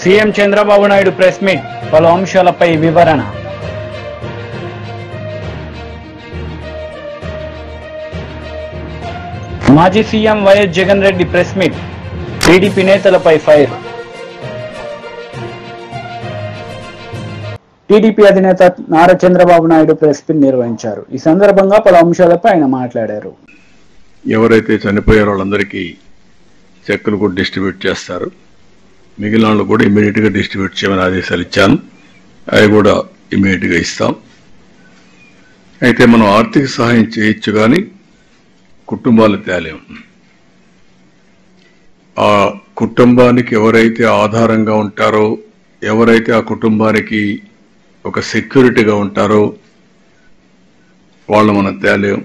CM Chandrababu Naidu press meet, పలు అంశాలపై వివరణ. మాజీ CM YS Jagan Reddy press meet, TDP నేతలపై ఫైర్. టీడీపీ అధినేత నారా చంద్రబాబు నాయుడు ప్రెస్ మీట్ నిర్వహించారు. ఈ సందర్భంగా పలు అంశాలపై ఆయన మాట్లాడారు. ఎవరైతే చనిపోయారో వాళ్ళందరికీ చెక్కులు కూడా డిస్ట్రిబ్యూట్ చేస్తారు. మిగిలిన వాళ్ళు కూడా ఇమీడియట్ గా డిస్ట్రిబ్యూట్ చేయమని ఆదేశాలు ఇచ్చాను. అవి కూడా ఇమీడియట్ గా ఇస్తాం. అయితే మనం ఆర్థిక సహాయం చేయొచ్చు కానీ కుటుంబాలు తేలేం. ఆ కుటుంబానికి ఎవరైతే ఆధారంగా ఉంటారో, ఎవరైతే ఆ కుటుంబానికి ఒక సెక్యూరిటీగా ఉంటారో వాళ్ళు మనం తేలేం.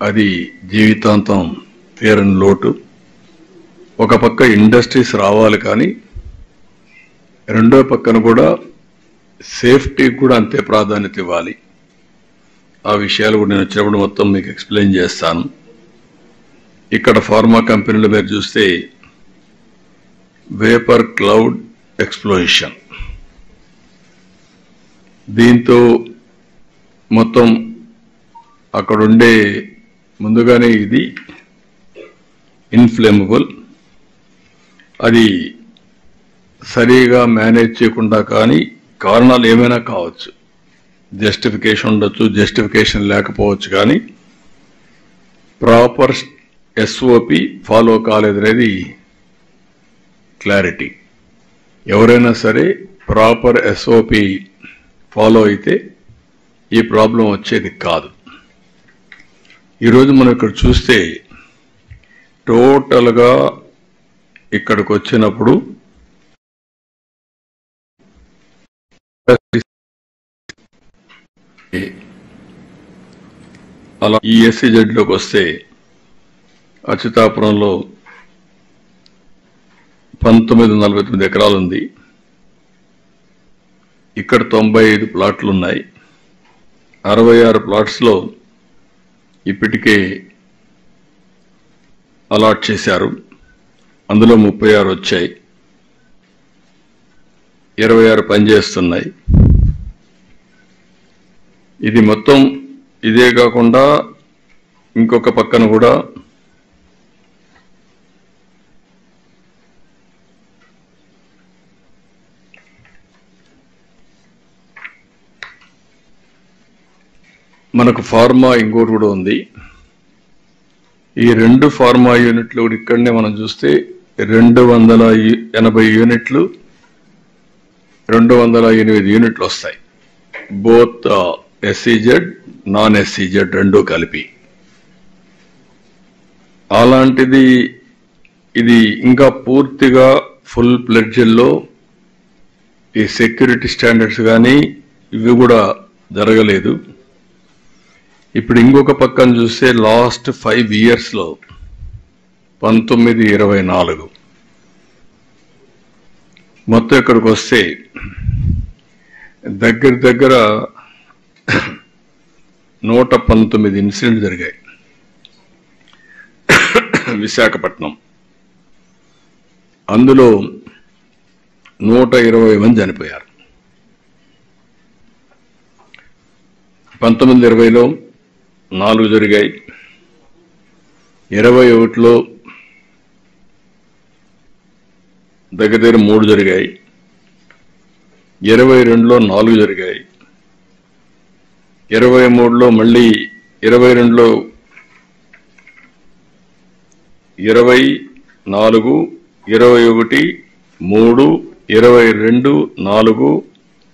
అది జీవితాంతం తీరని లోటు. ఒక పక్క ఇండస్ట్రీస్ రావాలి కానీ రెండో పక్కన కూడా సేఫ్టీకి కూడా అంతే ప్రాధాన్యత ఇవ్వాలి. ఆ విషయాలు కూడా నేను వచ్చినప్పుడు మొత్తం మీకు ఎక్స్ప్లెయిన్ చేస్తాను. ఇక్కడ ఫార్మా కంపెనీలు మీరు చూస్తే వేపర్ క్లౌడ్ ఎక్స్ప్లోషన్, దీంతో మొత్తం అక్కడుండే ముందుగానే ఇది ఇన్ఫ్లేమబుల్, అది సరిగా మేనేజ్ చేయకుండా కానీ కారణాలు ఏమైనా కావచ్చు, జస్టిఫికేషన్ ఉండొచ్చు, జస్టిఫికేషన్ లేకపోవచ్చు, కానీ ప్రాపర్ ఎస్ఓపి ఫాలో కాలేదనేది క్లారిటీ. ఎవరైనా సరే ప్రాపర్ ఎస్ఓపి ఫాలో అయితే ఈ ప్రాబ్లం వచ్చేది కాదు. ఈరోజు మనం ఇక్కడ చూస్తే టోటల్గా ఇక్కడికి వచ్చినప్పుడు అలా ఈ ఎస్సీజెడ్లోకి వస్తే అచ్యుతాపురంలో 1949 ఎకరాలు ఉంది. ఇక్కడ 95 ప్లాట్లు ఉన్నాయి. 66 ప్లాట్స్లో ఇప్పటికే అలాట్ చేశారు. అందులో 36 వచ్చాయి, 26 పనిచేస్తున్నాయి. ఇది మొత్తం ఇదే కాకుండా ఇంకొక పక్కన కూడా మనకు ఫార్మా ఇంకోటి కూడా ఉంది. ఈ 2 ఫార్మా యూనిట్లు కూడా ఇక్కడనే మనం చూస్తే 280 యూనిట్లు, 208 యూనిట్లు వస్తాయి. బోత్ ఎస్సీజెడ్, నాన్ ఎస్సీజెడ్ రెండూ కలిపి. అలాంటిది ఇది ఇంకా పూర్తిగా ఫుల్ ప్లెడ్జ్లో ఈ సెక్యూరిటీ స్టాండర్డ్స్ కానీ ఇవి కూడా జరగలేదు. ఇప్పుడు ఇంకొక పక్కన చూస్తే లాస్ట్ 5 ఇయర్స్లో 1924 మొత్తం ఇక్కడికి వస్తే దగ్గర 119 ఇన్సిడెంట్ జరిగాయి. విశాఖపట్నం అందులో 120 మంది చనిపోయారు. 1920లో 4 జరిగాయి, 21లో దగ్గర 3 జరిగాయి, 22లో 4 జరిగాయి, 23లో మళ్ళీ 22లో 20, 4, 21, 3, 22, 4,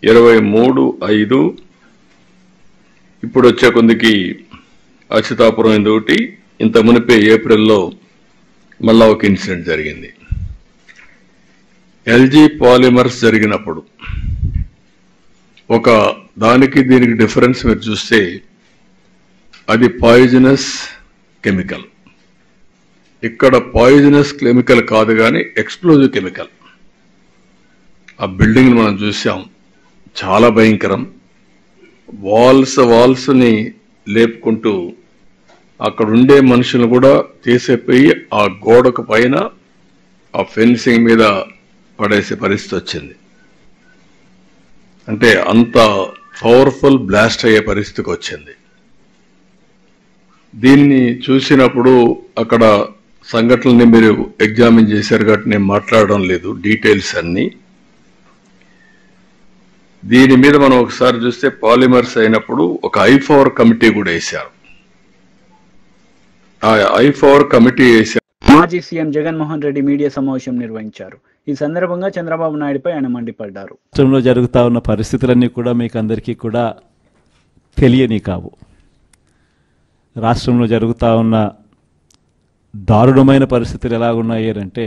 23, 5. ఇప్పుడు వచ్చే కొందికి అచ్యుతాపురం ఒకటి, ఇంత మునిపే ఏప్రిల్లో మళ్ళా ఒక ఇన్సిడెంట్ జరిగింది. ఎల్జీ పాలిమర్స్ జరిగినప్పుడు ఒక దానికి దీనికి డిఫరెన్స్ మీరు చూస్తే అది పాయిజనస్ కెమికల్. ఇక్కడ పాయిజనస్ కెమికల్ కాదు కానీ ఎక్స్ప్లోజివ్ కెమికల్. ఆ బిల్డింగ్ మనం చూసాం, చాలా భయంకరం. వాల్స్ని లేపుకుంటూ అక్కడ ఉండే మనుషులు కూడా తీసేపోయి ఆ గోడకు పైన ఆ ఫెన్సింగ్ మీద పడేసే పరిస్థితి వచ్చింది. అంటే అంత పవర్ఫుల్ బ్లాస్ట్ అయ్యే పరిస్థితికి వచ్చింది. దీన్ని చూసినప్పుడు అక్కడ సంఘటనల్ని మీరు ఎగ్జామిన్ చేశారు కాబట్టి నేను మాట్లాడడం లేదు డీటెయిల్స్ అన్ని. దీని మీద మనం ఒకసారి చూస్తే పాలిమర్స్ అయినప్పుడు ఒక I4 కమిటీ కూడా వేశారు. ఆ I4 కమిటీ వేశారు. మాజీ సీఎం జగన్మోహన్ రెడ్డి మీడియా సమావేశం నిర్వహించారు. ఈ సందర్భంగా చంద్రబాబు నాయుడుపై ఆయన మండిపడ్డారు. రాష్ట్రంలో జరుగుతూ ఉన్న పరిస్థితులన్నీ కూడా మీకు అందరికీ కూడా తెలియని కావు. రాష్ట్రంలో జరుగుతూ ఉన్న దారుణమైన పరిస్థితులు ఎలాగున్నాయి అంటే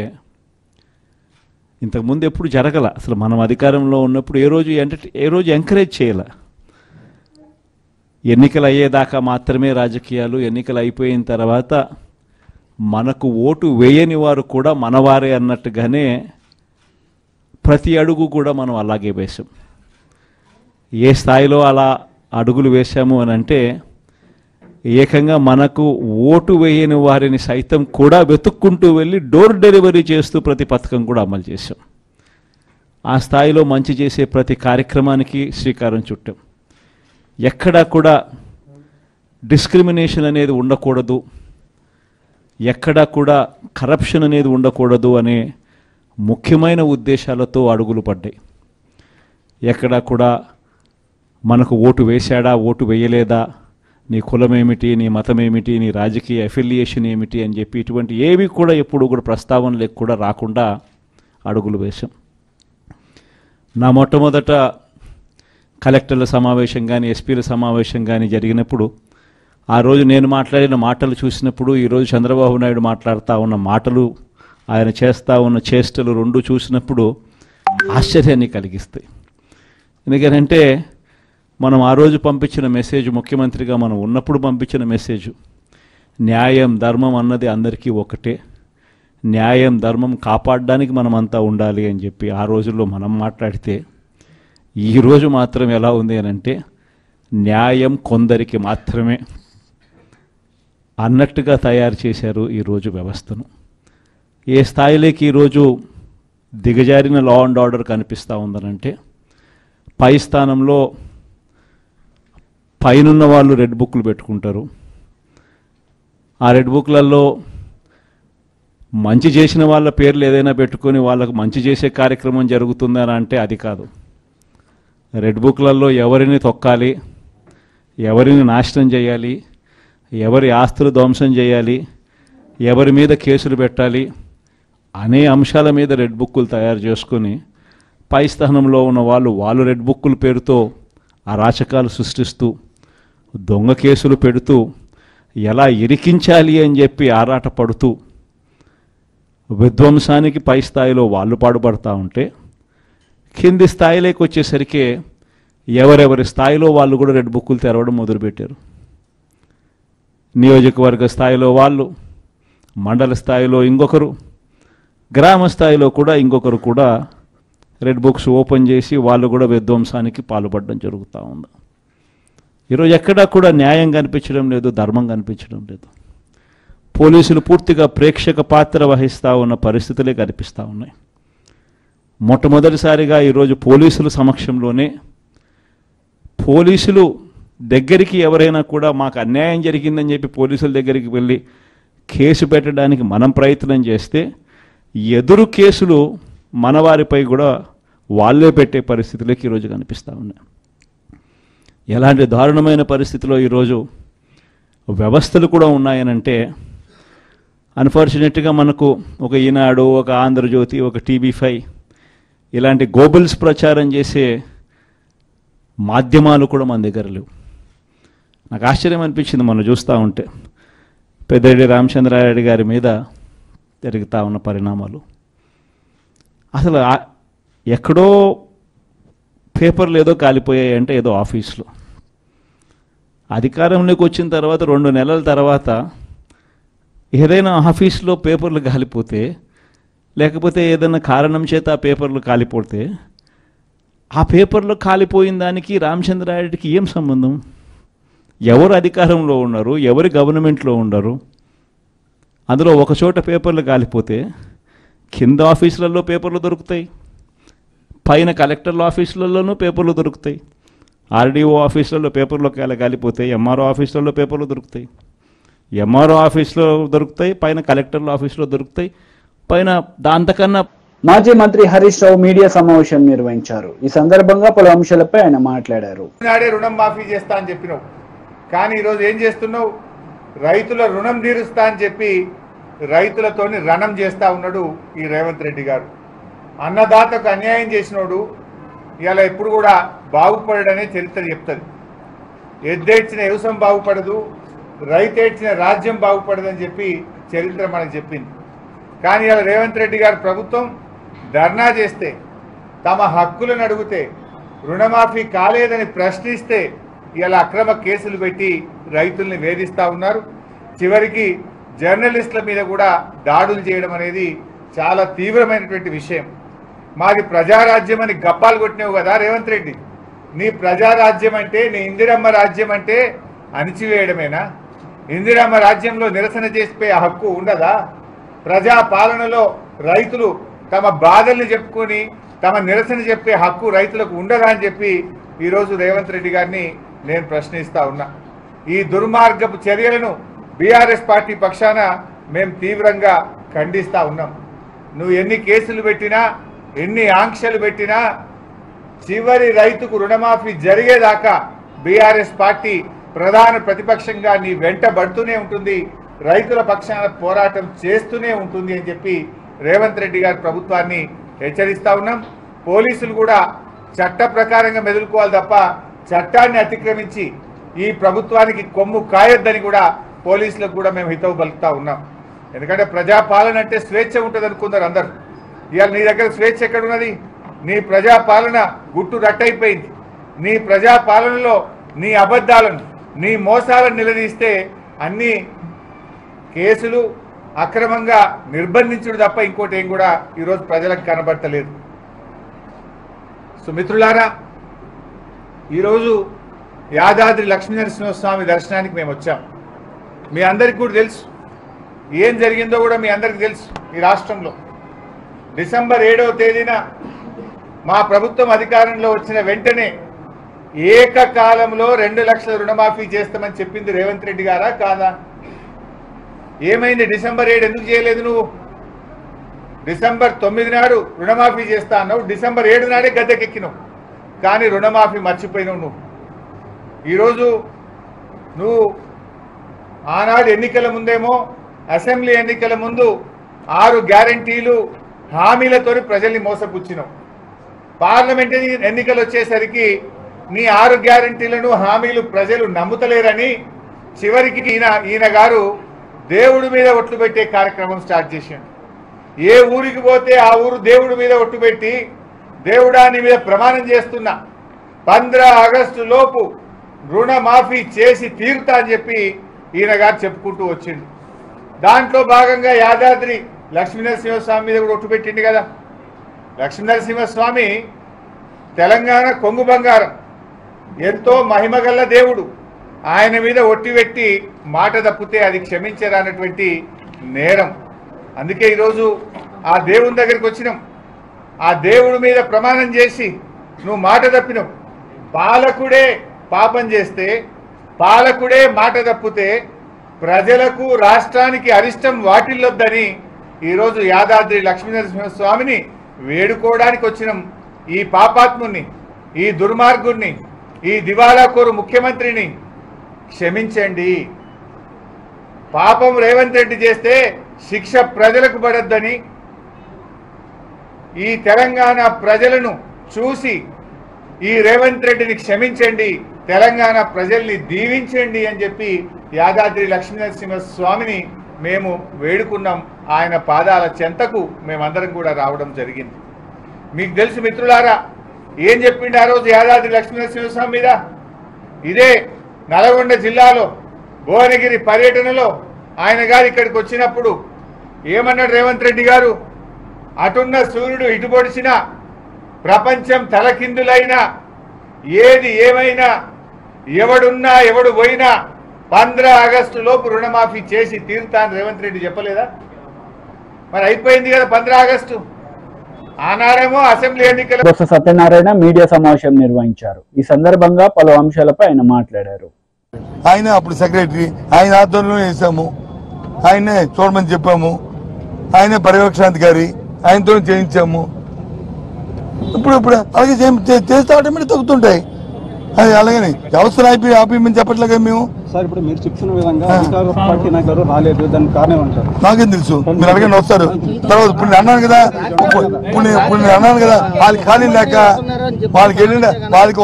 ఇంతకుముందు ఎప్పుడు జరగల. అసలు మనం అధికారంలో ఉన్నప్పుడు ఏ రోజు ఎంకరేజ్ చేయాల. ఎన్నికలు అయ్యేదాకా మాత్రమే రాజకీయాలు, ఎన్నికలు అయిపోయిన తర్వాత మనకు ఓటు వేయని వారు కూడా మనవారే అన్నట్టుగానే ప్రతి అడుగు కూడా మనం అలాగే వేసాం. ఏ స్థాయిలో అలా అడుగులు వేశాము అని అంటే ఏకంగా మనకు ఓటు వేయని వారిని సైతం కూడా వెతుక్కుంటూ వెళ్ళి డోర్ డెలివరీ చేస్తూ ప్రతి పథకం కూడా అమలు చేశాం. ఆ స్థాయిలో మంచి చేసే ప్రతి కార్యక్రమానికి శ్రీకారం చుట్టాం. ఎక్కడా కూడా డిస్క్రిమినేషన్ అనేది ఉండకూడదు, ఎక్కడా కూడా కరప్షన్ అనేది ఉండకూడదు అనే ముఖ్యమైన ఉద్దేశాలతో అడుగులు పడ్డాయి. ఎక్కడా కూడా మనకు ఓటు వేశాడా, ఓటు వేయలేదా, నీ కులం ఏమిటి, నీ మతం ఏమిటి, నీ రాజకీయ అఫిలియేషన్ ఏమిటి అని చెప్పి ఇటువంటి ఏవి కూడా ఎప్పుడు కూడా ప్రస్తావనలకు కూడా రాకుండా అడుగులు వేశాం. నా మొట్టమొదట కలెక్టర్ల సమావేశం కానీ ఎస్పీల సమావేశం కానీ జరిగినప్పుడు ఆ రోజు నేను మాట్లాడిన మాటలు చూసినప్పుడు ఈరోజు చంద్రబాబు నాయుడు మాట్లాడుతూ ఉన్న మాటలు, ఆయన చేస్తూ ఉన్న చేష్టలు రెండు చూసినప్పుడు ఆశ్చర్యాన్ని కలిగిస్తాయి. ఎందుకంటే మనం ఆ రోజు పంపించిన మెసేజ్, ముఖ్యమంత్రిగా మనం ఉన్నప్పుడు పంపించిన మెసేజ్, న్యాయం ధర్మం అన్నది అందరికీ ఒకటే, న్యాయం ధర్మం కాపాడడానికి మనమంతా ఉండాలి అని చెప్పి ఆ రోజుల్లో మనం మాట్లాడితే ఈరోజు మాత్రం ఎలా ఉంది అని అంటే న్యాయం కొందరికి మాత్రమే అన్నట్టుగా తయారు చేశారు ఈరోజు వ్యవస్థను. ఏ స్థాయిలోకి ఈరోజు దిగజారిన లా అండ్ ఆర్డర్ కనిపిస్తూ ఉందనంటే పై స్థానంలో పైనున్న వాళ్ళు రెడ్ బుక్లు పెట్టుకుంటారు. ఆ రెడ్ బుక్లలో మంచి చేసిన వాళ్ళ పేర్లు ఏదైనా పెట్టుకొని వాళ్ళకు మంచి చేసే కార్యక్రమం జరుగుతుందని అంటే అది కాదు. రెడ్ బుక్లలో ఎవరిని తొక్కాలి, ఎవరిని నాశనం చేయాలి, ఎవరి ఆస్తులు ధ్వంసం చేయాలి, ఎవరి మీద కేసులు పెట్టాలి అనే అంశాల మీద రెడ్ బుక్కులు తయారు చేసుకొని పై స్థానంలో ఉన్న వాళ్ళు రెడ్ బుక్కుల పేరుతో అరాచకాలు సృష్టిస్తూ దొంగ కేసులు పెడుతూ ఎలా ఇరికించాలి అని చెప్పి ఆరాట పడుతూ విధ్వంసానికి పై స్థాయిలో వాళ్ళు పాటుపడతా ఉంటే కింది స్థాయిలోకి వచ్చేసరికి ఎవరెవరి స్థాయిలో వాళ్ళు కూడా రెడ్ బుక్కులు తెరవడం మొదలుపెట్టారు. నియోజకవర్గ స్థాయిలో వాళ్ళు, మండల స్థాయిలో ఇంకొకరు, గ్రామ స్థాయిలో కూడా ఇంకొకరు కూడా రెడ్ బుక్స్ ఓపెన్ చేసి వాళ్ళు కూడా విధ్వంసానికి పాల్పడడం జరుగుతూ ఉంది. ఈరోజు ఎక్కడా కూడా న్యాయం కనిపించడం లేదు, ధర్మం కనిపించడం లేదు. పోలీసులు పూర్తిగా ప్రేక్షక పాత్ర వహిస్తూ ఉన్న పరిస్థితులే కనిపిస్తూ ఉన్నాయి. మొట్టమొదటిసారిగా ఈరోజు పోలీసుల సమక్షంలోనే పోలీసులు దగ్గరికి ఎవరైనా కూడా మాకు అన్యాయం జరిగిందని చెప్పి పోలీసుల దగ్గరికి వెళ్ళి కేసు పెట్టడానికి మనం ప్రయత్నం చేస్తే ఎదురు కేసులు మన వారిపై కూడా వాళ్ళే పెట్టే పరిస్థితులకి ఈరోజు కనిపిస్తూ ఉన్నాయి. ఎలాంటి దారుణమైన పరిస్థితిలో ఈరోజు వ్యవస్థలు కూడా ఉన్నాయనంటే అన్ఫార్చునేట్గా మనకు ఒక ఈనాడు, ఒక ఆంధ్రజ్యోతి, ఒక TV5 ఇలాంటి గోబల్స్ ప్రచారం చేసే మాధ్యమాలు కూడా మన దగ్గర లేవు. నాకు ఆశ్చర్యం అనిపించింది మనం చూస్తూ ఉంటే పెద్దిరెడ్డి రామచంద్రారెడ్డి గారి మీద జరుగుతూ ఉన్న పరిణామాలు. అసలు ఎక్కడో పేపర్లు ఏదో కాలిపోయాయి అంటే ఏదో ఆఫీస్లో, అధికారంలోకి వచ్చిన తర్వాత 2 నెలల తర్వాత ఏదైనా ఆఫీస్లో పేపర్లు కాలిపోతే లేకపోతే ఏదైనా కారణం చేత ఆ పేపర్లు కాలిపోతే ఆ పేపర్లో కాలిపోయిన దానికి రామచంద్రారెడ్డికి ఏం సంబంధం? ఎవరు అధికారంలో ఉన్నారు, ఎవరి గవర్నమెంట్లో ఉన్నారు? అందులో ఒక చోట పేపర్లు కాలిపోతే కింద ఆఫీసులలో పేపర్లు దొరుకుతాయి, పైన కలెక్టర్ల ఆఫీసులలోనూ పేపర్లు దొరుకుతాయి, ఆర్డీఓ ఆఫీసులలో పేపర్లో కాలిపోతాయి, ఎంఆర్ఓ ఆఫీసులలో పేపర్లు దొరుకుతాయి, ఎంఆర్ఓ ఆఫీస్లో దొరుకుతాయి, పైన కలెక్టర్ల ఆఫీసులో దొరుకుతాయి, పైన దాంతకన్నా. మాజీ మంత్రి హరీష్ రావు మీడియా సమావేశం నిర్వహించారు. ఈ సందర్భంగా పలు అంశాలపై ఆయన మాట్లాడారు. నాడే రుణం మాఫీ చేస్తా అని చెప్పినావు, కానీ ఈరోజు ఏం చేస్తున్నావు? రైతుల రుణం తీరుస్తా అని చెప్పి రైతులతోని రణం చేస్తా ఉన్నాడు ఈ రేవంత్ రెడ్డి గారు. అన్నదాతకు అన్యాయం చేసినోడు ఇలా ఎప్పుడు కూడా బాగుపడనే చరిత్ర చెప్తుంది. ఎద్దేడ్చిన వ్యవసాయం బాగుపడదు, రైతేడ్చిన రాజ్యం బాగుపడదని చెప్పి చరిత్ర మనకు చెప్పింది. కానీ ఇలా రేవంత్ రెడ్డి గారు ప్రభుత్వం ధర్నా చేస్తే, తమ హక్కులను అడిగితే, రుణమాఫీ కాలేదని ప్రశ్నిస్తే ఇలా అక్రమ కేసులు పెట్టి రైతుల్ని వేధిస్తూ ఉన్నారు. చివరికి జర్నలిస్టుల మీద కూడా దాడులు చేయడం అనేది చాలా తీవ్రమైనటువంటి విషయం. మాది ప్రజారాజ్యం అని గప్పాలు కొట్టినావు కదా రేవంత్ రెడ్డి. నీ ప్రజారాజ్యం అంటే, నీ ఇందిరమ్మ రాజ్యం అంటే అణిచివేయడమేనా? ఇందిరమ్మ రాజ్యంలో నిరసన చేసే హక్కు ఉండదా? ప్రజా పాలనలో రైతులు తమ బాధల్ని చెప్పుకొని తమ నిరసన చెప్పే హక్కు రైతులకు ఉండదా అని చెప్పి ఈరోజు రేవంత్ రెడ్డి గారిని నేను ప్రశ్నిస్తా ఉన్నా. ఈ దుర్మార్గపు చర్యలను బీఆర్ఎస్ పార్టీ పక్షాన మేము తీవ్రంగా ఖండిస్తా ఉన్నాం. నువ్వు ఎన్ని కేసులు పెట్టినా, ఎన్ని ఆంక్షలు పెట్టినా, చివరి రైతుకు రుణమాఫీ జరిగేదాకా బీఆర్ఎస్ పార్టీ ప్రధాన ప్రతిపక్షంగా నీ వెంట పడుతూనే ఉంటుంది, రైతుల పక్షాన పోరాటం చేస్తూనే ఉంటుంది అని చెప్పి రేవంత్ రెడ్డి గారి ప్రభుత్వాన్ని హెచ్చరిస్తా ఉన్నాం. పోలీసులు కూడా చట్ట ప్రకారంగా మెదులుకోవాలి తప్ప చట్టాన్ని అతిక్రమించి ఈ ప్రభుత్వానికి కొమ్ము కాయొద్దని కూడా పోలీసులకు కూడా మేము హితవు పలుకుతా ఉన్నాం. ఎందుకంటే ప్రజాపాలన అంటే స్వేచ్ఛ ఉంటుంది అనుకున్నారు అందరు. ఇవాళ నీ దగ్గర స్వేచ్ఛ ఎక్కడున్నది? నీ ప్రజాపాలన గుట్టు రట్టయిపోయింది. నీ ప్రజాపాలనలో నీ అబద్ధాలను, నీ మోసాలను నిలదీస్తే అన్ని కేసులు, అక్రమంగా నిర్బంధించుడు తప్ప ఇంకోటి ఏం కూడా ఈరోజు ప్రజలకు కనబడతలేదు. సో మిత్రులారా, ఈరోజు యాదాద్రి లక్ష్మీనరసింహస్వామి దర్శనానికి మేము వచ్చాం. మీ అందరికీ కూడా తెలుసు ఏం జరిగిందో కూడా మీ అందరికీ తెలుసు. ఈ రాష్ట్రంలో డిసెంబర్ 7వ తేదీన మా ప్రభుత్వం అధికారంలో వచ్చిన వెంటనే ఏకకాలంలో 2 లక్షల రుణమాఫీ చేస్తామని చెప్పింది రేవంత్ రెడ్డి గారా కాదా? ఏమైంది? డిసెంబర్ 7 ఎందుకు చేయలేదు నువ్వు? డిసెంబర్ 9 నాడు రుణమాఫీ చేస్తా అన్నావు, డిసెంబర్ 7 నాడే గద్దెకెక్కినావు, కానీ రుణమాఫీ మర్చిపోయినావు నువ్వు. ఈరోజు నువ్వు ఆనాడు ఎన్నికల ముందేమో, అసెంబ్లీ ఎన్నికల ముందు 6 గ్యారంటీలు హామీలతో ప్రజల్ని మోసపుచ్చినావు. పార్లమెంట్ ఎన్నికలు వచ్చేసరికి నీ 6 గ్యారంటీలను, హామీలు ప్రజలు నమ్ముతలేరని చివరికి ఈయన గారు దేవుడి మీద ఒట్లు పెట్టే కార్యక్రమం స్టార్ట్ చేశాడు. ఏ ఊరికి పోతే ఆ ఊరు దేవుడి మీద ఒట్టు పెట్టి, దేవుడా నీ మీద ప్రమాణం చేస్తున్నా, 15 ఆగస్టు లోపు రుణమాఫీ చేసి తీరుతా అని చెప్పి ఈయన గారు చెప్పుకుంటూ వచ్చిండు. దాంట్లో భాగంగా యాదాద్రి లక్ష్మీనరసింహస్వామి మీద కూడా ఒట్టు పెట్టిండు కదా. లక్ష్మీనరసింహస్వామి తెలంగాణ కొంగు బంగారం, ఎంతో మహిమగల్ల దేవుడు. ఆయన మీద ఒట్టి పెట్టి మాట తప్పితే అది క్షమించరానటువంటి నేరం. అందుకే ఈరోజు ఆ దేవుని దగ్గరికి వచ్చినాం. ఆ దేవుడి మీద ప్రమాణం చేసి నువ్వు మాట తప్పినావు. పాలకుడే పాపం చేస్తే, పాలకుడే మాట తప్పితే ప్రజలకు, రాష్ట్రానికి అరిష్టం వాటిల్లొద్దని ఈరోజు యాదాద్రి లక్ష్మీనరసింహస్వామిని వేడుకోవడానికి వచ్చినాం. ఈ పాపాత్ముని, ఈ దుర్మార్గుణ్ణి, ఈ దివాళాకోరు ముఖ్యమంత్రిని క్షమించండి. పాపం రేవంత్ రెడ్డి చేస్తే శిక్ష ప్రజలకు పడొద్దని, ఈ తెలంగాణ ప్రజలను చూసి ఈ రేవంత్ రెడ్డిని క్షమించండి, తెలంగాణ ప్రజల్ని దీవించండి అని చెప్పి యాదాద్రి లక్ష్మీనరసింహస్వామిని మేము వేడుకున్నాం. ఆయన పాదాల చెంతకు మేమందరం కూడా రావడం జరిగింది. మీకు తెలుసు మిత్రులారా, ఏం చెప్పిండు ఆ రోజు యాదాద్రి లక్ష్మీనరసింహస్వామి మీద? ఇదే నల్గొండ జిల్లాలో భువనగిరి పర్యటనలో ఆయన గారు ఇక్కడికి వచ్చినప్పుడు ఏమన్నాడు రేవంత్ రెడ్డి గారు? అటున్న సూర్యుడు ఇటు పొడిచినా, ప్రపంచం తలకిందులైనా, ఏది ఏమైనా, ఎవడున్నా ఎవడు పోయినా 15 ఆగస్టు లోపు రుణమాఫీ చేసి తీరుతాను రేవంత్ రెడ్డి చెప్పలేదా? మరి అయిపోయింది కదా 15 ఆగస్టు. ఆనాడేమో అసెంబ్లీ ఎన్నికల బొత్స సత్యనారాయణ మీడియా సమావేశం నిర్వహించారు. ఈ సందర్భంగా పలు అంశాలపై ఆయన మాట్లాడారు. ఆయన అప్పుడు సెక్రటరీ, ఆయన ఆధ్వర్యంలో వేసాము, ఆయనే చూడమని చెప్పాము, ఆయనే పర్యవేక్షణాధికారి, ఆయనతో చేయించాము. ఇప్పుడు అలాగే చేస్తే ఆటోమేటిక్ తగ్గుతుంటాయి. అది అలాగని వ్యవస్థను ఆపేయమని చెప్పట్లేగా మేము. సార్ ఇప్పుడు మీరు చెప్తున్న విధంగా అధికార పార్టీ నాయకులు రాలేదు, దానికి కారణం అంటారు. నాకేం తెలుసు, మీరు అడగండి వస్తారు. తర్వాత ఇప్పుడు నేను అన్నాను కదా, వాళ్ళకి ఖాళీ లేక వాళ్ళకి వెళ్ళిన వాళ్ళకి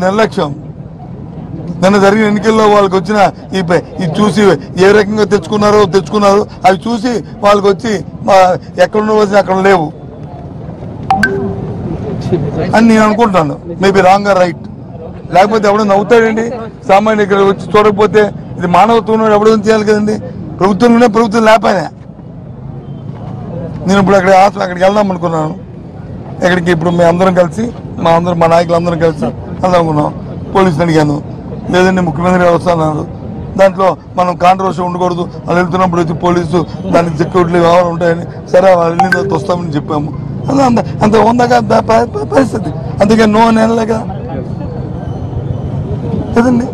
నిర్లక్ష్యం నిన్న జరిగిన ఎన్నికల్లో వాళ్ళకి వచ్చిన ఈ చూసి ఏ రకంగా తెచ్చుకున్నారు అవి చూసి వాళ్ళకి వచ్చి ఎక్కడున్న వచ్చి అక్కడ లేవు అని నేను అనుకుంటాను. Maybe wrong or right. లేకపోతే ఎవడో నవ్వుతాడండి, సామాన్య ఇక్కడ వచ్చి చూడకపోతే ఇది మానవత్వం ఎవడో చేయాలి కదండి. ప్రభుత్వంలోనే ప్రభుత్వం లేకపోయినా నేను ఇప్పుడు అక్కడికి వెళ్దాం అనుకున్నాను. ఎక్కడికి ఇప్పుడు మేము అందరం కలిసి మా నాయకులు అందరం కలిసి వెళ్దాం అనుకున్నాం. పోలీసులు అడిగాను, లేదండి ముఖ్యమంత్రి గారు వస్తున్నారు, దాంట్లో మనం కాంట్రవర్సీ ఉండకూడదు, వాళ్ళు వెళ్తున్నప్పుడు వచ్చి పోలీసు దానికి సెక్యూరిటీ వ్యవహారం ఉంటాయని, సరే వాళ్ళు వెళ్ళిన తర్వాత వస్తామని చెప్పాము. అంత ఉందాక పరిస్థితి, అందుకే నో అని వెళ్ళలేక కదండి.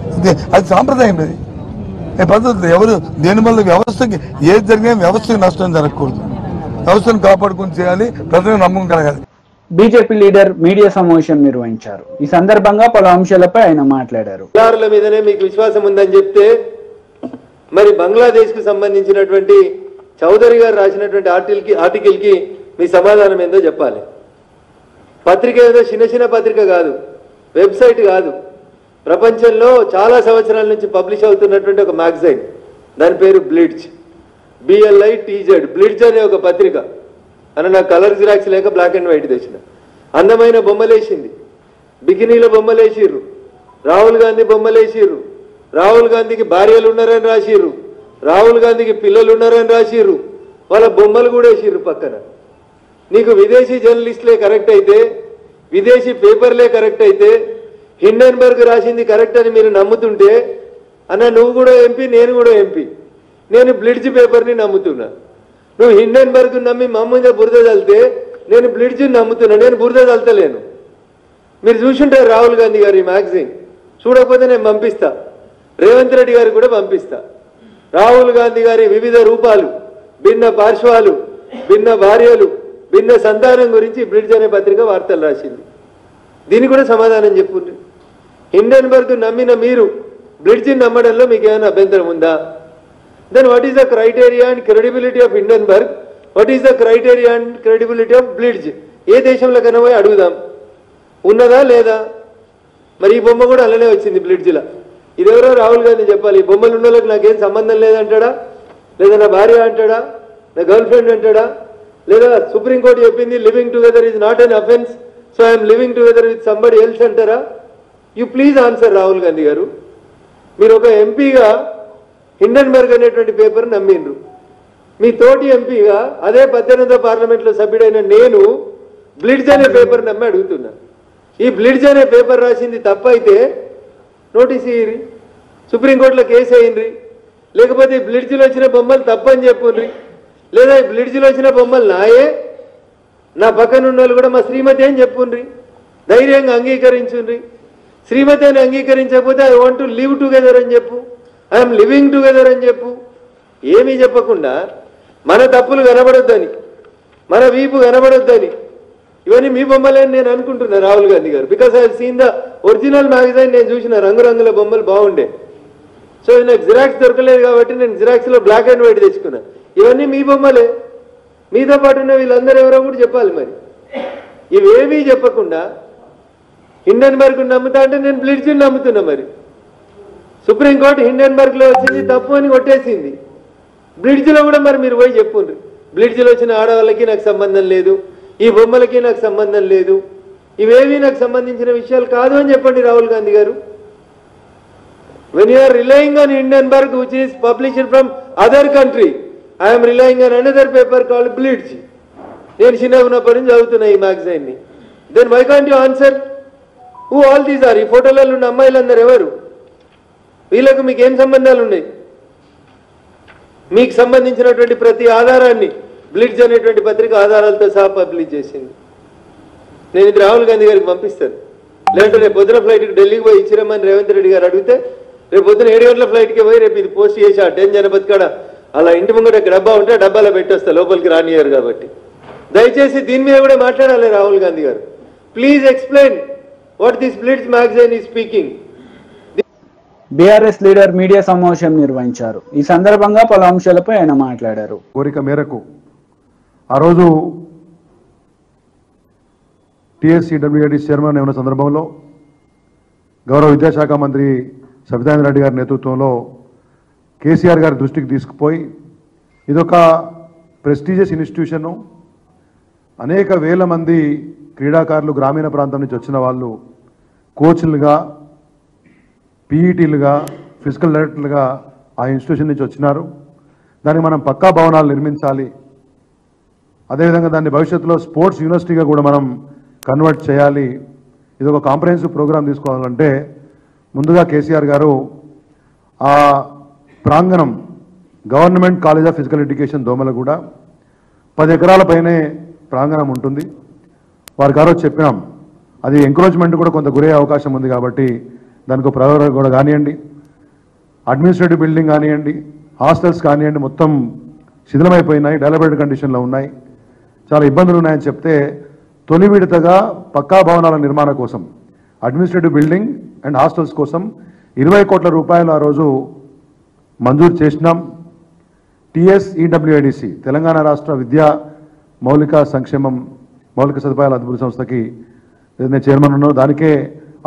అది సాంప్రదాయం. అది పద్ధతి. ఎవరు దేనివల్ల వ్యవస్థకి ఏది జరిగినా వ్యవస్థకి నష్టం జరగకూడదు. వ్యవస్థను కాపాడుకుని చేయాలి, ప్రజలకు నమ్మకం కలగాలి. బీజేపీ లీడర్ మీడియా సమావేశం నిర్వహించారు. ఈ సందర్భంగా పలు అంశాలపై ఆయన మాట్లాడారు. మీదనే మీకు విశ్వాసం ఉందని చెప్తే మరి బంగ్లాదేశ్ కు సంబంధించినటువంటి చౌదరి గారు రాసినటువంటి ఆర్టికల్ కి మీ సమాధానం ఏందో చెప్పాలి. పత్రిక ఏదో చిన్న పత్రిక కాదు, వెబ్సైట్ కాదు, ప్రపంచంలో చాలా సంవత్సరాల నుంచి పబ్లిష్ అవుతున్నటువంటి ఒక మ్యాగజైన్. దాని పేరు బ్లిడ్జ్, BLITZ. బ్లిడ్జ్ అనే ఒక పత్రిక. అని నాకు కలర్ జిరాక్స్ లేక బ్లాక్ అండ్ వైట్ తెచ్చిన. అందమైన బొమ్మలేసింది, బికినీల బొమ్మలేసిర్రు, రాహుల్ గాంధీ బొమ్మలేసిర్రు, రాహుల్ గాంధీకి భార్యలు ఉన్నారని రాసిర్రు, రాహుల్ గాంధీకి పిల్లలు ఉన్నారని రాసిర్రు, వాళ్ళ బొమ్మలు కూడా వేసిర్రు పక్కన. నీకు విదేశీ జర్నలిస్టులే కరెక్ట్ అయితే, విదేశీ పేపర్లే కరెక్ట్ అయితే, హిండెన్బర్గ్ రాసింది కరెక్ట్ అని మీరు నమ్ముతుంటే, అన్న నువ్వు కూడా ఎంపీ, నేను కూడా ఎంపీ, నేను బ్లిడ్జ్ పేపర్ని నమ్ముతున్నా. నువ్వు హిండెన్బర్గ్ నమ్మి మా మీద బురద చల్లితే నేను బ్లిడ్జ్ని నమ్ముతున్నా, నేను బురద చల్లలేను. మీరు చూసుంటారు రాహుల్ గాంధీ గారు ఈ మ్యాగజైన్, చూడకపోతే నేను పంపిస్తా, రేవంత్ రెడ్డి గారికి కూడా పంపిస్తా. రాహుల్ గాంధీ గారి వివిధ రూపాలు, భిన్న పార్శ్వాలు, భిన్న భార్యలు, భిన్న సంతానం గురించి బ్లిడ్జ్ అనే పత్రిక వార్తలు రాసింది. దీనికి కూడా సమాధానం చెప్పుండ్రి. హిండెన్బర్గ్ నమ్మిన మీరు బ్లిడ్జ్ని నమ్మడంలో మీకు ఏమైనా అభ్యంతరం ఉందా? Then what is the criteria and credibility of Hindenburg? What is the criteria and credibility of Blitz? ఏ దేశంలో కన్నా పోయి అడుగుదాం, ఉన్నదా లేదా? మరి ఈ బొమ్మ కూడా అలానే వచ్చింది బ్లిడ్జ్లో. ఇదెవరో రాహుల్ గాంధీ చెప్పాలి. ఈ బొమ్మలు ఉన్న వాళ్ళకి నాకేం సంబంధం లేదంటాడా, లేదా నా భార్య అంటాడా, నా గర్ల్ ఫ్రెండ్ అంటాడా, లేదా సుప్రీంకోర్టు చెప్పింది living together is not an offence, so I'm living together with somebody else అంటారా? You please answer Rahul Gandhi garu. మీరు ఒక ఎంపీగా హిండెన్బర్గ్ అనేటువంటి పేపర్ నమ్మిండ్రు. మీ తోటి ఎంపీగా అదే 18వ పార్లమెంట్లో సభ్యుడైన నేను బ్లిడ్జ్ అనే పేపర్ నమ్మి అడుగుతున్నా. ఈ బ్లిడ్జ్ అనే పేపర్ రాసింది తప్పైతే నోటీస్ ఇయ్యి, సుప్రీంకోర్టులో కేసు అయ్యిండ్రి, లేకపోతే ఈ బ్లిడ్జ్లో వచ్చిన బొమ్మలు తప్పని చెప్పుండ్రి, లేదా ఈ బ్లిడ్జ్లో వచ్చిన బొమ్మలు నాయే, నా పక్కన ఉన్న వాళ్ళు కూడా మా శ్రీమతి అని చెప్పుండ్రి, ధైర్యంగా అంగీకరించుండ్రి. శ్రీమతి అని అంగీకరించకపోతే I want to live together అని చెప్పు, ఐఎమ్ లివింగ్ టుగెదర్ అని చెప్పు. ఏమీ చెప్పకుండా మన తప్పులు కనబడొద్దని, మన వీపు కనబడొద్దని, ఇవన్నీ మీ బొమ్మలేని నేను అనుకుంటున్నా రాహుల్ గాంధీ గారు. Because I seen the original magazine. నేను చూసిన రంగురంగుల బొమ్మలు బాగుండే. సో నాకు జిరాక్స్ దొరకలేదు కాబట్టి నేను జిరాక్స్లో బ్లాక్ అండ్ వైట్ తెచ్చుకున్నా. ఇవన్నీ మీ బొమ్మలే. మీతో పాటు ఉన్న వీళ్ళందరూ ఎవరో కూడా చెప్పాలి. మరి ఇవేమీ చెప్పకుండా హిండెన్బర్గ్ నమ్ముతా అంటే నేను బ్లిడ్జ్ని నమ్ముతున్నా. మరి సుప్రీంకోర్టు హిండెన్బర్గ్లో వచ్చింది తప్పు అని కొట్టేసింది. బ్లిడ్జ్లో కూడా మరి మీరు పోయి చెప్పుండ్రి, బ్లిడ్జ్లో వచ్చిన ఆడవాళ్ళకి నాకు సంబంధం లేదు, ఈ బొమ్మలకి నాకు సంబంధం లేదు, ఇవేమీ నాకు సంబంధించిన విషయాలు కాదు అని చెప్పండి Rahul Gandhi garu. When you are relying on Hindenburg which is published from other country, I'm relying on another paper called Blitz. నేను చిన్నగా ఉన్నప్పటి నుంచి చదువుతున్నా ఈ మ్యాగజైన్ని. Then why can't you answer who all these are? ఈ ఫోటోలలో ఉన్న అమ్మాయిలందరూ ఎవరు? వీళ్ళకు మీకు ఏం సంబంధాలు ఉన్నాయి? మీకు సంబంధించినటువంటి ప్రతి ఆధారాన్ని బ్లిట్జ్ అనేటువంటి పత్రిక ఆధారాలతో సహా పబ్లిష్ చేసింది. నేను ఇది రాహుల్ గాంధీ గారికి పంపిస్తాను. లేదంటే రేపు పొద్దున ఫ్లైట్కి ఢిల్లీకి పోయి ఇచ్చిరమ్మని రేవంత్ రెడ్డి గారు అడిగితే రేపు పొద్దున 7 గంటల ఫ్లైట్కి పోయి రేపు ఇది పోస్ట్ చేసి ఆ 10 జనపతి కాడ అలా ఇంటి ముంగట డబ్బా ఉంటే డబ్బాలో పెట్టేస్తా, లోపలికి రానియారు కాబట్టి. దయచేసి దీని మీద కూడా మాట్లాడాలి రాహుల్ గాంధీ గారు. Please explain what this blitz magazine is speaking. BRS leader media సమావేశం నిర్వహించారు. ఈ సందర్భంగా పలు అంశాలపై ఆయన మాట్లాడారు. కోరిక మేరకు ఆ రోజు టీఎస్సీడబ్ల్యూఐడి చైర్మన్ ఉన్న సందర్భంలో గౌరవ విద్యాశాఖ మంత్రి సబితాంద్ర రెడ్డి గారి నేతృత్వంలో కేసీఆర్ గారి దృష్టికి తీసుకుపోయి ఇదొక ప్రెస్టీజియస్ ఇన్స్టిట్యూషను, అనేక వేల మంది క్రీడాకారులు గ్రామీణ ప్రాంతం నుంచి వచ్చిన వాళ్ళు కోచ్లుగా, పీఈటీలుగా, ఫిజికల్ డైరెక్టర్లుగా ఆ ఇన్స్టిట్యూషన్ నుంచి వచ్చినారు. దానికి మనం పక్కా భవనాలు నిర్మించాలి. అదేవిధంగా దాన్ని భవిష్యత్తులో స్పోర్ట్స్ యూనివర్సిటీగా కూడా మనం కన్వర్ట్ చేయాలి. ఇది ఒక కాంప్రహెన్సివ్ ప్రోగ్రామ్ తీసుకోవాలంటే ముందుగా కేసీఆర్ గారు ఆ ప్రాంగణం government college of physical education Domalguda 10 ఎకరాల పైనే ప్రాంగణం ఉంటుంది. వారికి ఆ రోజు చెప్పినాం, అది ఎంకరేజ్మెంట్ కూడా కొంత గురయ్యే అవకాశం ఉంది కాబట్టి దానికి ప్రయోగం కూడా కానివ్వండి, అడ్మినిస్ట్రేటివ్ బిల్డింగ్ కానివ్వండి, హాస్టల్స్ కానివ్వండి, మొత్తం శిథిలమైపోయినాయి, డెవలప్డ్ కండిషన్లో ఉన్నాయి, చాలా ఇబ్బందులు ఉన్నాయని చెప్తే తొలి విడతగా పక్కా భవనాల నిర్మాణ కోసం అడ్మినిస్ట్రేటివ్ బిల్డింగ్ అండ్ హాస్టల్స్ కోసం 20 కోట్ల రూపాయలు ఆ రోజు మంజూరు చేసినాం. టీఎస్ఈడబ్ల్యూఐడిసి తెలంగాణ రాష్ట్ర విద్యా మౌలిక సదుపాయాల అభివృద్ధి సంస్థకి నేను చైర్మన్ ఉన్నాను. దానికే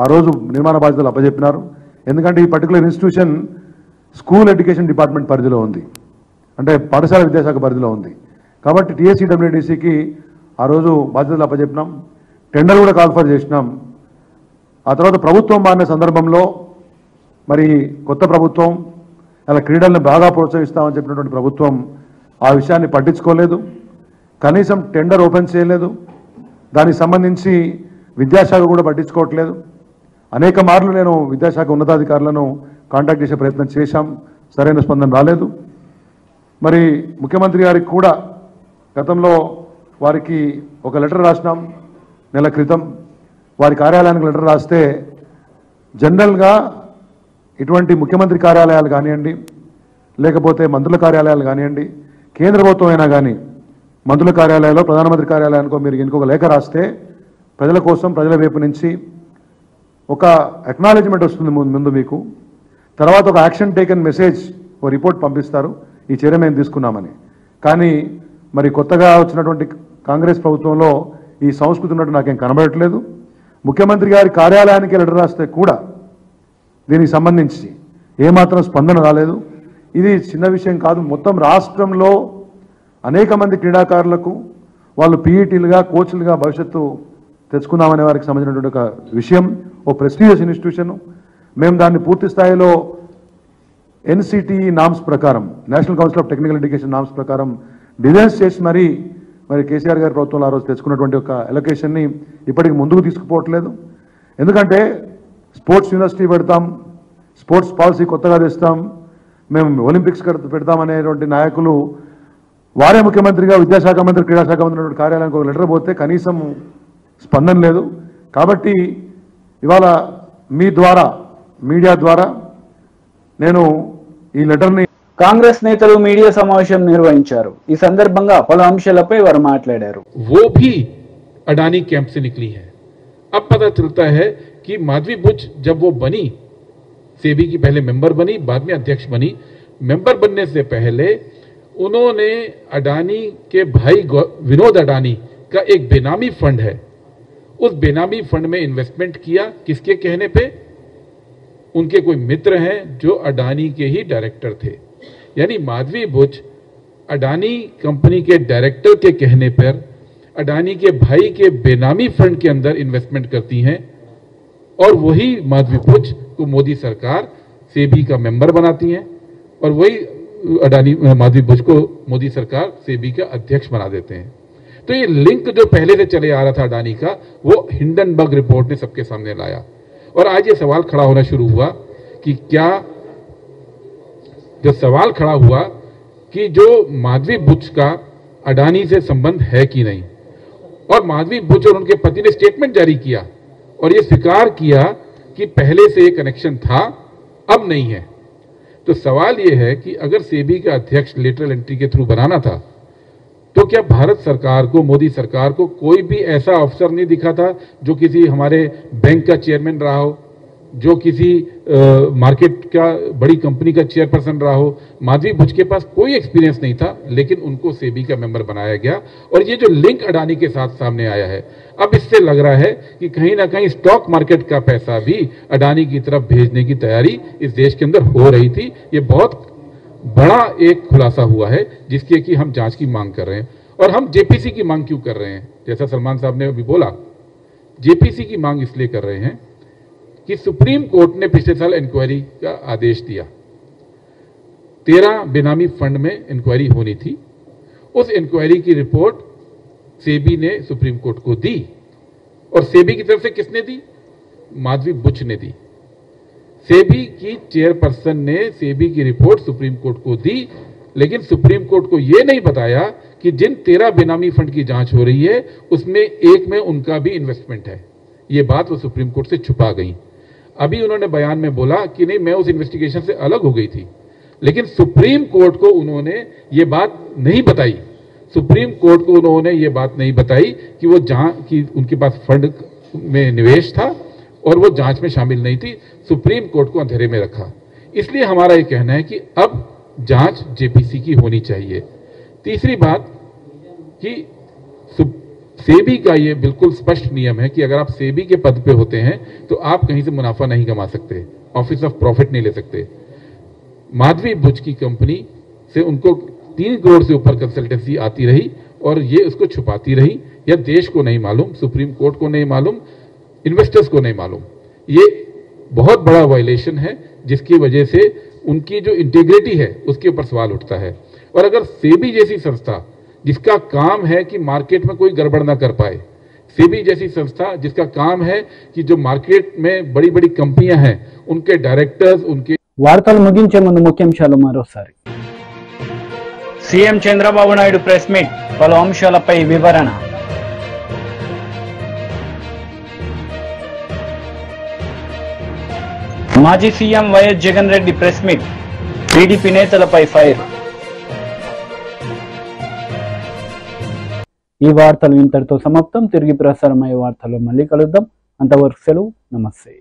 ఆ రోజు నిర్మాణ బాధ్యతలు అప్పచెప్పినారు. ఎందుకంటే ఈ particular institution school education department పరిధిలో ఉంది, అంటే పాఠశాల విద్యాశాఖ పరిధిలో ఉంది. కాబట్టి టీఎస్సీడబ్ల్యూడిసికి ఆ రోజు బాధ్యతలు అప్పచెప్పినాం. టెండర్ కూడా కాల్ఫర్ చేసినాం. ఆ తర్వాత ప్రభుత్వం మారిన సందర్భంలో మరి కొత్త ప్రభుత్వం అలా క్రీడలను బాగా ప్రోత్సహిస్తామని చెప్పినటువంటి ప్రభుత్వం ఆ విషయాన్ని పట్టించుకోలేదు. కనీసం టెండర్ ఓపెన్ చేయలేదు. దానికి సంబంధించి విద్యాశాఖ కూడా పట్టించుకోవట్లేదు. అనేక మార్లు నేను విద్యాశాఖ ఉన్నతాధికారులను కాంటాక్ట్ చేసే ప్రయత్నం చేశాం, సరైన స్పందన రాలేదు. మరి ముఖ్యమంత్రి గారికి కూడా గతంలో వారికి ఒక లెటర్ రాసినాం నెల క్రితం. వారి కార్యాలయానికి లెటర్ రాస్తే జనరల్గా ఇటువంటి ముఖ్యమంత్రి కార్యాలయాలు కానివ్వండి, లేకపోతే మంత్రుల కార్యాలయాలు కానివ్వండి, కేంద్ర ప్రభుత్వం అయినా కానీ మంత్రుల కార్యాలయాల్లో ప్రధానమంత్రి కార్యాలయానికో మీరు ఇంకొక లేఖ రాస్తే ప్రజల కోసం, ప్రజల వైపు నుంచి ఒక అక్నాలెడ్జ్మెంట్ వస్తుంది ముందు మీకు, తర్వాత ఒక యాక్షన్ టేకన్ మెసేజ్, ఒక రిపోర్ట్ పంపిస్తారు ఈ చర్య మేము తీసుకున్నామని. కానీ మరి కొత్తగా వచ్చినటువంటి కాంగ్రెస్ ప్రభుత్వంలో ఈ సంస్కృతి ఉన్నట్టు నాకేం కనబడట్లేదు. ముఖ్యమంత్రి గారి కార్యాలయానికి లెటర్ రాస్తే కూడా దీనికి సంబంధించి ఏమాత్రం స్పందన రాలేదు. ఇది చిన్న విషయం కాదు. మొత్తం రాష్ట్రంలో అనేక మంది క్రీడాకారులకు వాళ్ళు పీఈటీలుగా, కోచ్లుగా భవిష్యత్తు తెచ్చుకుందామనే వారికి సంబంధించినటువంటి ఒక విషయం, ఓ ప్రెస్టీజియస్ ఇన్స్టిట్యూషన్. మేము దాన్ని పూర్తి స్థాయిలో ఎన్సిటిఈ నామ్స్ ప్రకారం, national council of technical education norms ప్రకారం డిజైన్స్ చేసి మరి కేసీఆర్ గారి ప్రభుత్వంలో ఆ రోజు తెచ్చుకున్నటువంటి ఒక ఎలొకేషన్ని ఇప్పటికి ముందుకు తీసుకుపోవట్లేదు. ఎందుకంటే స్పోర్ట్స్ యూనివర్సిటీ పెడతాం, స్పోర్ట్స్ పాలసీ కొత్తగా తెస్తాం, మేము ఒలింపిక్స్ పెడతామనేటువంటి నాయకులు వారే ముఖ్యమంత్రిగా, విద్యాశాఖ మంత్రి, క్రీడాశాఖ మంత్రి కార్యాలయానికి ఒక లెటర్ పోతే కనీసం స్పందన లేదు. కాబట్టి ఇవాళ మీ ద్వారా, మీడియా ద్వారా నేను ఈ లెటర్ని. కాంగ్రెస్ నేతలు మీడియా సమావేశం నిర్వహించారు. ఈ సందర్భంగా పలు అంశాలపై వారు మాట్లాడారు. वो भी अडानी कैंप से निकली है. अब पता चलता है कि माधवी बुच जब वो बनी, सेबी की पहले मेंबर बनी, बाद में अध्यक्ष बनी. मेंबर बनने से पहले उन्होंने अडानी के भाई विनोद अडानी का एक बेनामी फंड है, उस बेनामी फंड में इन्वेस्टमेंट किया. किसके कहने पे? उनके कोई मित्र हैं जो अडानी के ही डायरेक्टर थे. यानी माधवी बुच अडानी कंपनी के डायरेक्टर के कहने पर अडानी के भाई के बेनामी फंड के अंदर इन्वेस्टमेंट करती हैं, और वही माधवी बुच को मोदी सरकार सेबी का मेंबर बनाती हैं, और वही अडानी माधवी बुच को मोदी सरकार सेबी का अध्यक्ष बना देते हैं. तो ये लिंक जो पहले से चले आ रहा था अडानी का, वो हिंडनबर्ग रिपोर्ट ने सबके सामने लाया. और आज ये सवाल खड़ा होना शुरू हुआ कि क्या, जो सवाल खड़ा हुआ कि जो माधवी बुच का अडानी से संबंध है कि नहीं, और माधवी बुच और उनके पति ने स्टेटमेंट जारी किया और ये स्वीकार किया कि पहले से ये कनेक्शन था, अब नहीं है। तो सवाल ये है कि अगर सेबी का अध्यक्ष लेटरल एंट्री के थ्रू बनाना था, तो क्या भारत सरकार को, मोदी सरकार को कोई भी ऐसा अफसर नहीं दिखा था जो किसी हमारे बैंक का चेयरमैन रहा हो, जो किसी मार्केट का बड़ी कंपनी का चेयरपर्सन रहा हो? माधवी बुच के पास कोई एक्सपीरियंस नहीं था, लेकिन उनको सेबी का मेंबर बनाया गया। और ये जो लिंक अडानी के साथ सामने आया है, अब इससे लग रहा है कि कहीं ना कहीं स्टॉक मार्केट का पैसा भी अडानी की तरफ भेजने की तैयारी इस देश के अंदर हो रही थी। ये बहुत बड़ा एक खुलासा हुआ है जिसके कि हम जांच की मांग कर रहे हैं। और हम जेपीसी की मांग क्यों कर रहे हैं? जैसा सलमान साहब ने अभी बोला, जेपीसी की मांग इसलिए कर रहे हैं कि सुप्रीम कोर्ट ने पिछले साल इंक्वायरी का आदेश दिया। 13 बेनामी फंड में इंक्वायरी होनी थी। उस इंक्वायरी की रिपोर्ट सेबी ने सुप्रीम कोर्ट को दी, और सेबी की तरफ से किसने दी? माधवी बुच ने दी। सेबी की चेयरपर्सन ने सेबी की रिपोर्ट सुप्रीम कोर्ट को दी, लेकिन सुप्रीम कोर्ट को यह नहीं बताया कि जिन 13 बेनामी फंड की जांच हो रही है उसमें एक में उनका भी इन्वेस्टमेंट है। यह बात वो सुप्रीम कोर्ट से छुपा गई। अभी उन्होंने बयान में बोला कि नहीं, मैं उस इन्वेस्टिगेशन से अलग हो गई थी, लेकिन सुप्रीम कोर्ट को उन्होंने ये बात नहीं बताई। सुप्रीम कोर्ट को उन्होंने ये बात नहीं बताई कि वो कि उनके पास फंड में निवेश था और वो जांच में शामिल नहीं थी। सुप्रीम कोर्ट को अंधेरे में रखा। इसलिए हमारा ये कहना है कि अब जांच जेपीसी की होनी चाहिए। तीसरी बात कि सेबी का ये बिल्कुल स्पष्ट नियम है कि अगर आप सेबी के पद पे होते हैं तो आप कहीं से मुनाफा नहीं कमा सकते, ऑफिस ऑफ प्रॉफिट नहीं ले सकते। माधवी बुच की कंपनी से उनको 3 करोड़ से ऊपर कंसल्टेंसी आती रही और ये उसको छुपाती रही। यह देश को नहीं मालूम, सुप्रीम कोर्ट को नहीं मालूम, इन्वेस्टर्स को नहीं मालूम। ये बहुत बड़ा वायलेशन है जिसकी वजह से उनकी जो इंटीग्रिटी है उसके ऊपर सवाल उठता है। और अगर सेबी जैसी संस्था जिसका काम है कि मार्केट में कोई गड़बड़ ना कर पाए, सेबी जैसी संस्था जिसका काम है कि जो मार्केट में बड़ी बड़ी कंपनियां हैं उनके डायरेक्टर्स, उनके వార్తలు ముగించే ముందు ముఖ్యాంశాలు మరోసారి. CM Chandrababu Naidu press meet, పలు అంశాలపై వివరణ. మాజీ CM YS Jagan Reddy press meet, TDP నేతలపై ఫైర్. ఈ వార్తలు ఇంతటితో సమాప్తం. తిరిగి ప్రసారమయ్యే వార్తల్లో మళ్ళీ కలుద్దాం. అంతవరకు సెలవు. నమస్తే.